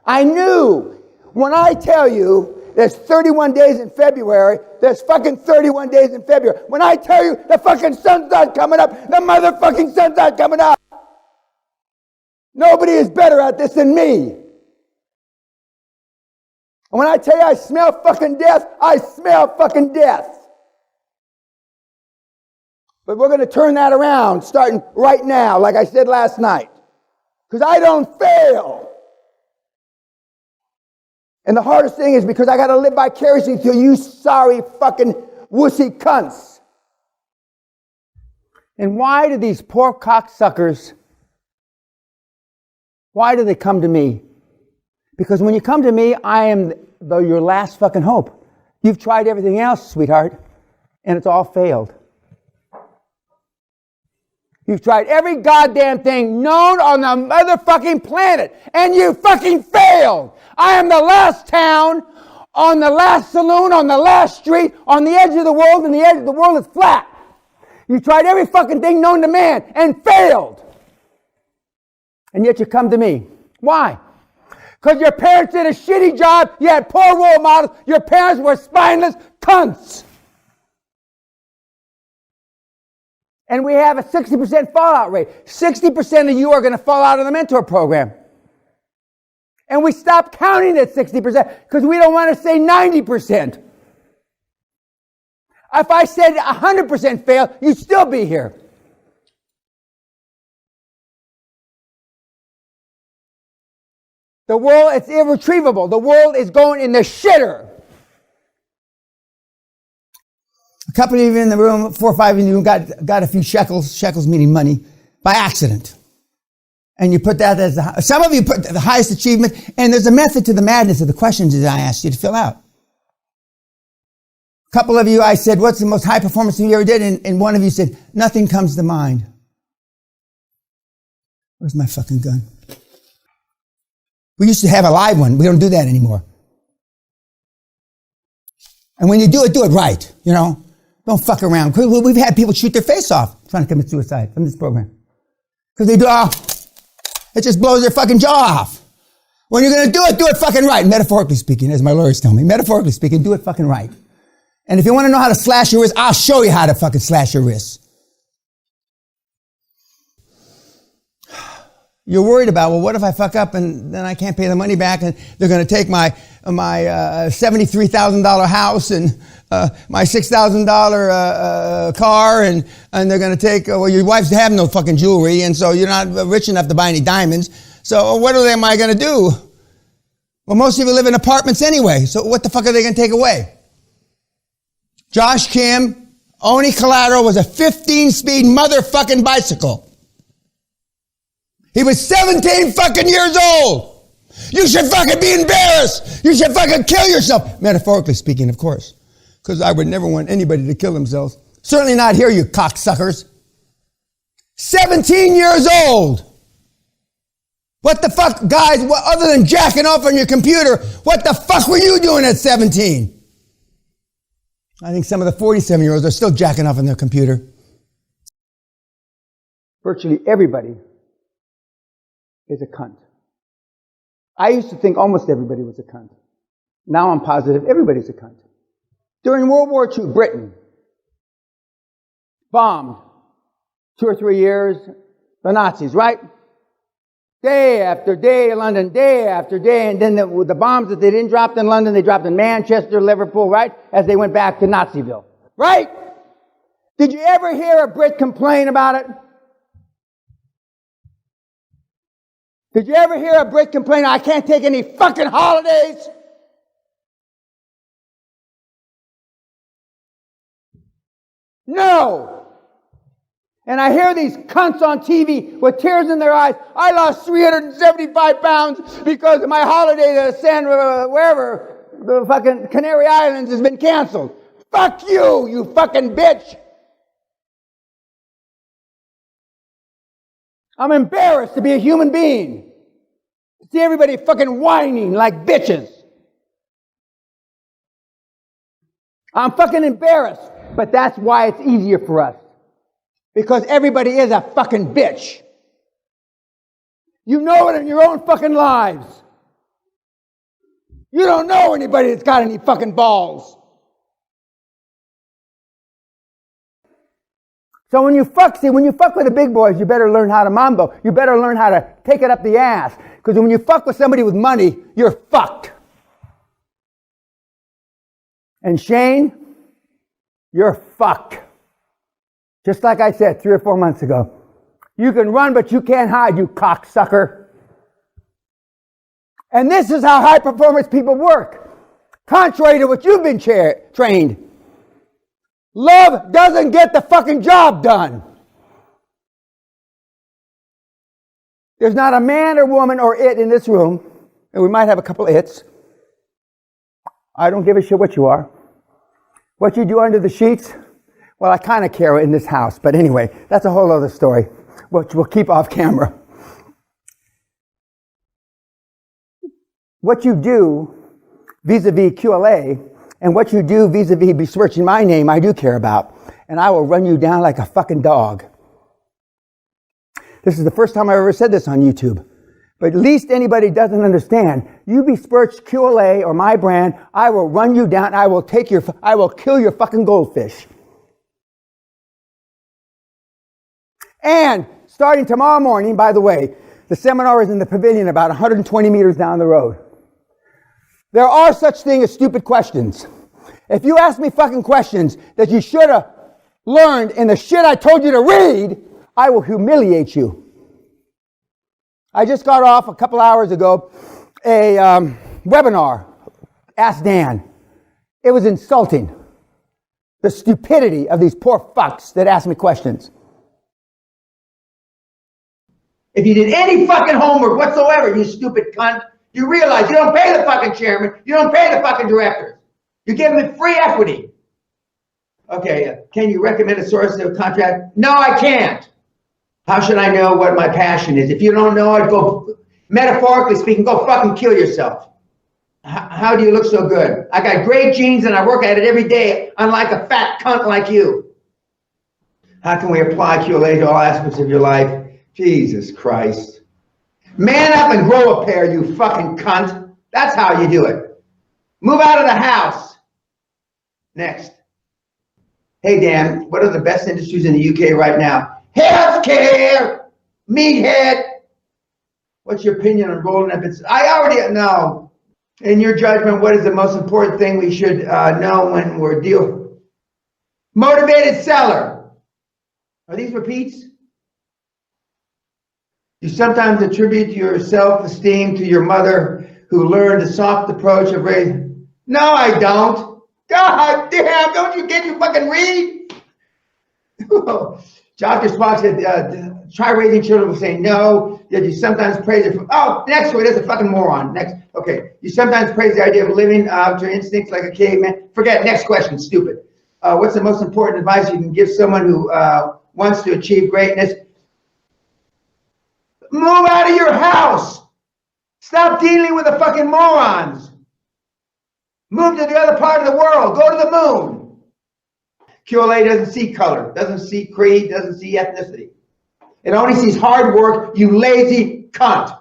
I knew. When I tell you there's 31 days in February, there's fucking 31 days in February. When I tell you the fucking sun's not coming up, the motherfucking sun's not coming up. Nobody is better at this than me. And when I tell you I smell fucking death, I smell fucking death. But we're going to turn that around starting right now, like I said last night. Because I don't fail. And the hardest thing is because I got to live vicariously through you sorry fucking wussy cunts. And why do these poor cocksuckers, why do they come to me? Because when you come to me, I am your last fucking hope. You've tried everything else, sweetheart, and it's all failed. You've tried every goddamn thing known on the motherfucking planet, and you fucking failed. I am the last town, on the last saloon, on the last street, on the edge of the world, and the edge of the world is flat. You tried every fucking thing known to man, and failed. And yet you come to me. Why? Because your parents did a shitty job, you had poor role models, your parents were spineless cunts. And we have a 60% fallout rate. 60% of you are going to fall out of the mentor program. And we stopped counting at 60% because we don't want to say 90%. If I said 100% fail, you'd still be here. The world, it's irretrievable. The world is going in the shitter. A couple of you in the room, 4 or 5 of you got a few shekels meaning money, by accident. And you put that as some of you put the highest achievement, and there's a method to the madness of the questions that I asked you to fill out. A couple of you, I said, what's the most high performance thing you ever did? And one of you said, nothing comes to mind. Where's my fucking gun? We used to have a live one. We don't do that anymore. And when you do it right, you know. Don't fuck around. We've had people shoot their face off trying to commit suicide from this program. Because they do, it just blows their fucking jaw off. When you're going to do it fucking right. Metaphorically speaking, as my lawyers tell me. Metaphorically speaking, do it fucking right. And if you want to know how to slash your wrist, I'll show you how to fucking slash your wrist. You're worried about, well, what if I fuck up and then I can't pay the money back and they're going to take my $73,000 house and my $6,000 car and they're going to take, well, your wife's have no fucking jewelry and so you're not rich enough to buy any diamonds. So what am I going to do? Well, most of you live in apartments anyway, so what the fuck are they going to take away? Josh Kim, only collateral was a 15-speed motherfucking bicycle. He was 17 fucking years old. You should fucking be embarrassed. You should fucking kill yourself. Metaphorically speaking, of course. Because I would never want anybody to kill themselves. Certainly not here, you cocksuckers. 17 years old. What the fuck, guys, other than jacking off on your computer, what the fuck were you doing at 17? I think some of the 47-year-olds are still jacking off on their computer. Virtually everybody is a cunt. I used to think almost everybody was a cunt. Now I'm positive everybody's a cunt. During World War II, Britain bombed 2 or 3 years the Nazis, right? Day after day in London, day after day, and then the bombs that they didn't drop in London, they dropped in Manchester, Liverpool, right? As they went back to Naziville, right? Did you ever hear a Brit complain about it? Did you ever hear a Brit complain, I can't take any fucking holidays? No. And I hear these cunts on TV with tears in their eyes. I lost 375 pounds because my holiday to wherever, the fucking Canary Islands has been canceled. Fuck you, you fucking bitch. I'm embarrassed to be a human being. See everybody fucking whining like bitches. I'm fucking embarrassed. But that's why it's easier for us. Because everybody is a fucking bitch. You know it in your own fucking lives. You don't know anybody that's got any fucking balls. So when you fuck with the big boys, you better learn how to mambo. You better learn how to take it up the ass. Because when you fuck with somebody with money, you're fucked. And Shane, you're fucked. Just like I said 3 or 4 months ago. You can run, but you can't hide, you cocksucker. And this is how high performance people work. Contrary to what you've been trained. Love doesn't get the fucking job done. There's not a man or woman or it in this room, and we might have a couple of its. I don't give a shit what you are. What you do under the sheets, well, I kind of care in this house, but anyway, that's a whole other story, which we'll keep off camera. What you do vis-a-vis QLA and what you do vis-a-vis besmirching my name, I do care about. And I will run you down like a fucking dog. This is the first time I ever said this on YouTube. But at least anybody doesn't understand. You besmirch QLA or my brand, I will run you down. I will kill your fucking goldfish. And starting tomorrow morning, by the way, the seminar is in the pavilion about 120 meters down the road. There are such things as stupid questions. If you ask me fucking questions that you should have learned in the shit I told you to read, I will humiliate you. I just got off a couple hours ago a webinar, Ask Dan. It was insulting. The stupidity of these poor fucks that ask me questions. If you did any fucking homework whatsoever, you stupid cunt, you realize you don't pay the fucking chairman, you don't pay the fucking directors. You give them free equity. Okay, can you recommend a source of contract? No, I can't. How should I know what my passion is? If you don't know it, go, metaphorically speaking, go fucking kill yourself. How do you look so good? I got great genes and I work at it every day, unlike a fat cunt like you. How can we apply QLA to all aspects of your life? Jesus Christ. Man up and grow a pair, you fucking cunt. That's how you do it. Move out of the house. Next. Hey, Dan, what are the best industries in the UK right now? Healthcare, meathead. What's your opinion on rolling up? I already know. In your judgment, what is the most important thing we should know when we're dealing? Motivated seller. Are these repeats? You sometimes attribute your self-esteem to your mother who learned the soft approach of raising. No, I don't. God damn, don't you get your fucking read? Dr. Spock said, try raising children will say no, yet you sometimes praise it. Oh, next one, that's a fucking moron. Next, okay. You sometimes praise the idea of living up to your instincts like a caveman. Forget, next question, stupid. What's the most important advice you can give someone who wants to achieve greatness? Move out of your house. Stop dealing with the fucking morons. Move to the other part of the world. Go to the moon. QLA doesn't see color, doesn't see creed, doesn't see ethnicity. It only sees hard work, you lazy cunt.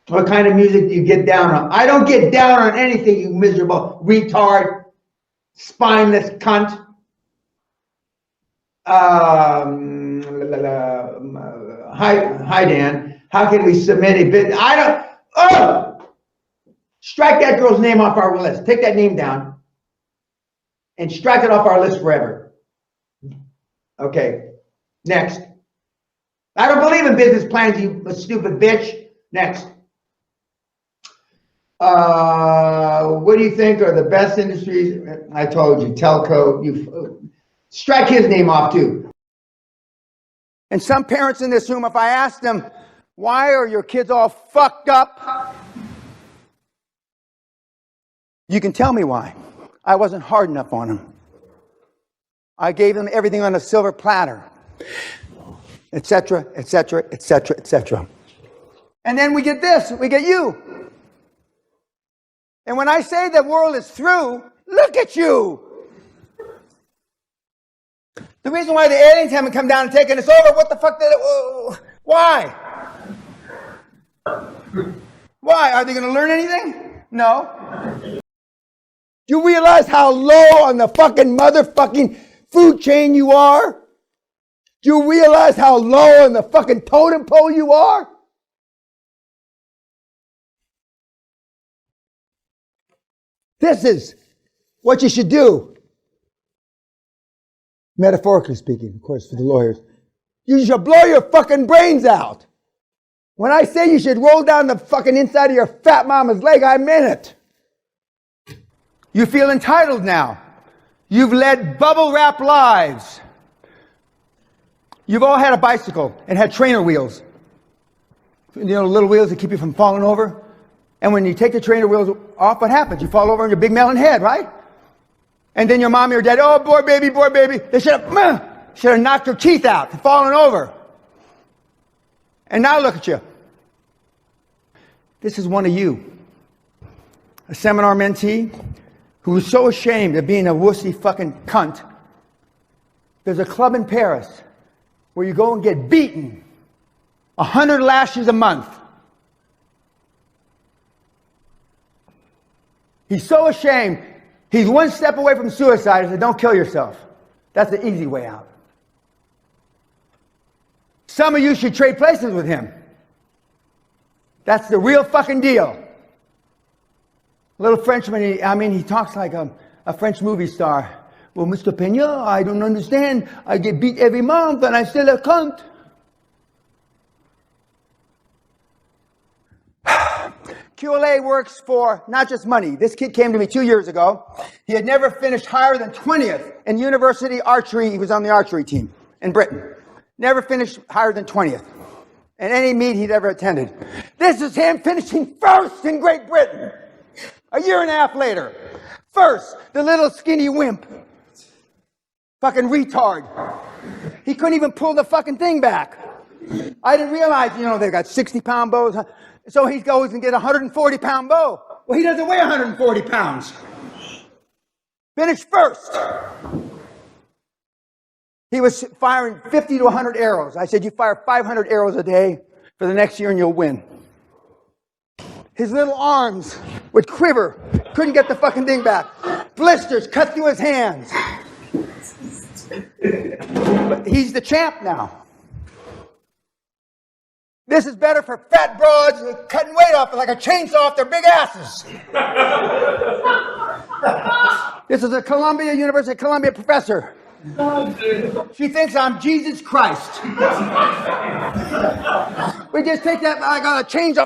What kind of music do you get down on? I don't get down on anything, you miserable retard, spineless cunt. Hi, Dan. How can we submit a bid? I don't. Oh! Strike that girl's name off our list. Take that name down and strike it off our list forever. Okay. Next. I don't believe in business plans, you stupid bitch. Next. What do you think are the best industries? I told you, telco. You strike his name off too. And some parents in this room, if I ask them, why are your kids all fucked up? You can tell me why. I wasn't hard enough on them. I gave them everything on a silver platter, etc., etc., etc., etc. And then we get this, we get you. And when I say the world is through, look at you. The reason why the aliens haven't come down and taken us over, what the fuck did it, why? Why? Are they going to learn anything? No. Do you realize how low on the fucking motherfucking food chain you are? Do you realize how low on the fucking totem pole you are? This is what you should do. Metaphorically speaking, of course, for the lawyers. You should blow your fucking brains out. When I say you should roll down the fucking inside of your fat mama's leg, I meant it. You feel entitled now. You've led bubble wrap lives. You've all had a bicycle and had trainer wheels. You know, little wheels that keep you from falling over. And when you take the trainer wheels off, what happens? You fall over on your big melon head, right? And then your mom or your dad, oh, boy, baby. They should have knocked your teeth out for falling over. And now look at you. This is one of you. A seminar mentee who was so ashamed of being a wussy fucking cunt. There's a club in Paris where you go and get beaten 100 lashes a month. He's so ashamed. He's one step away from suicide. He said, don't kill yourself. That's the easy way out. Some of you should trade places with him. That's the real fucking deal. Little Frenchman, he talks like a French movie star. Well, Mr. Peña, I don't understand. I get beat every month and I'm still a cunt. QLA works for not just money. This kid came to me 2 years ago. He had never finished higher than 20th in university archery. He was on the archery team in Britain. Never finished higher than 20th in any meet he'd ever attended. This is him finishing first in Great Britain. A year and a half later. First, the little skinny wimp. Fucking retard. He couldn't even pull the fucking thing back. I didn't realize, they've got 60-pound bows. So he goes and gets a 140-pound bow. Well, he doesn't weigh 140 pounds. Finished first. He was firing 50 to 100 arrows. I said, you fire 500 arrows a day for the next year and you'll win. His little arms would quiver. Couldn't get the fucking thing back. Blisters cut through his hands. But he's the champ now. This is better for fat broads cutting weight off like a chainsaw off their big asses. This is a University of Columbia professor. She thinks I'm Jesus Christ. We just take that, I got a chainsaw.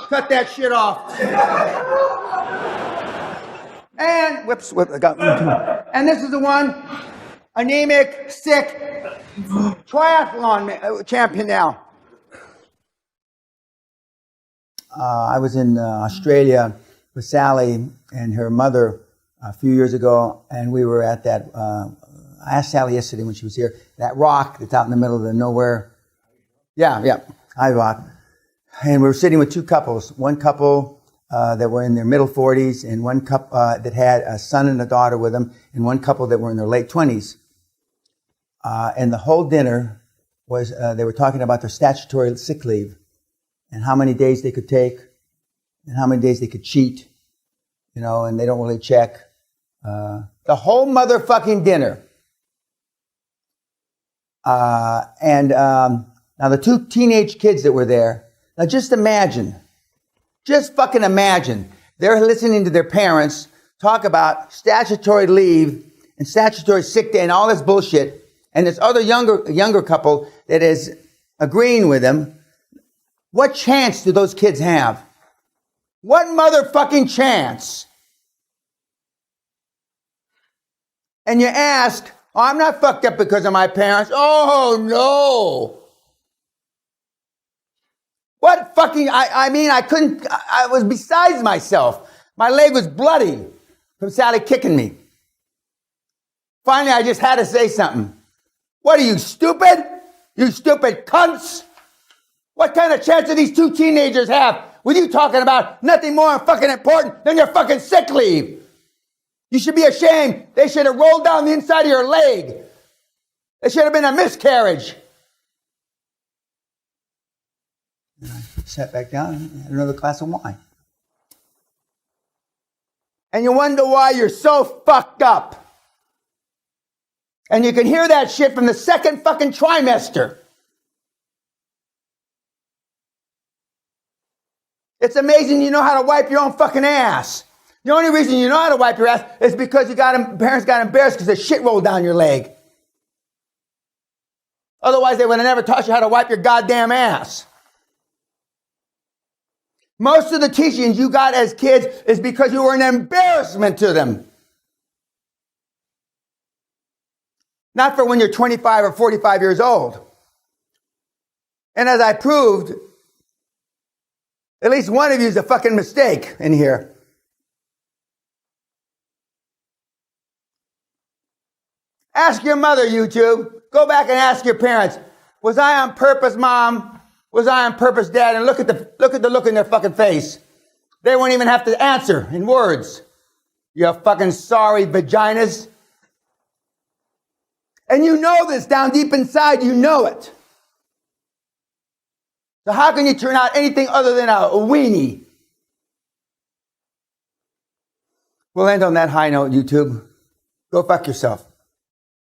Cut that shit off. And, and this is the one, anemic, sick, triathlon champion now. I was in Australia with Sally and her mother a few years ago, and we were at that, I asked Sally yesterday when she was here, that rock that's out in the middle of the nowhere. Yeah, High Rock. And we were sitting with two couples. One couple that were in their middle 40s, and one couple that had a son and a daughter with them, and one couple that were in their late 20s. And the whole dinner was, they were talking about their statutory sick leave and how many days they could take and how many days they could cheat, and they don't really check. The whole motherfucking dinner. Now the two teenage kids that were there, now just fucking imagine, they're listening to their parents talk about statutory leave and statutory sick day and all this bullshit, and this other younger couple that is agreeing with them. What chance do those kids have? What motherfucking chance? And you ask, oh, I'm not fucked up because of my parents. Oh, no. What fucking, I was besides myself. My leg was bloody from Sally kicking me. Finally, I just had to say something. What are you, stupid? You stupid cunts? What kind of chance do these two teenagers have with you talking about nothing more fucking important than your fucking sick leave? You should be ashamed. They should have rolled down the inside of your leg. It should have been a miscarriage. Sat back down and had another glass of wine. And you wonder why you're so fucked up. And you can hear that shit from the second fucking trimester. It's amazing you know how to wipe your own fucking ass. The only reason you know how to wipe your ass is because parents got embarrassed because the shit rolled down your leg. Otherwise, they would have never taught you how to wipe your goddamn ass. Most of the teachings you got as kids is because you were an embarrassment to them. Not for when you're 25 or 45 years old. And as I proved, at least one of you is a fucking mistake in here. Ask your mother, YouTube. Go back and ask your parents, was I on purpose, Mom? Was I on purpose, Dad? And look at the look in their fucking face. They won't even have to answer in words. You fucking sorry vaginas. And you know this down deep inside, you know it. So how can you turn out anything other than a weenie? We'll end on that high note, YouTube. Go fuck yourself.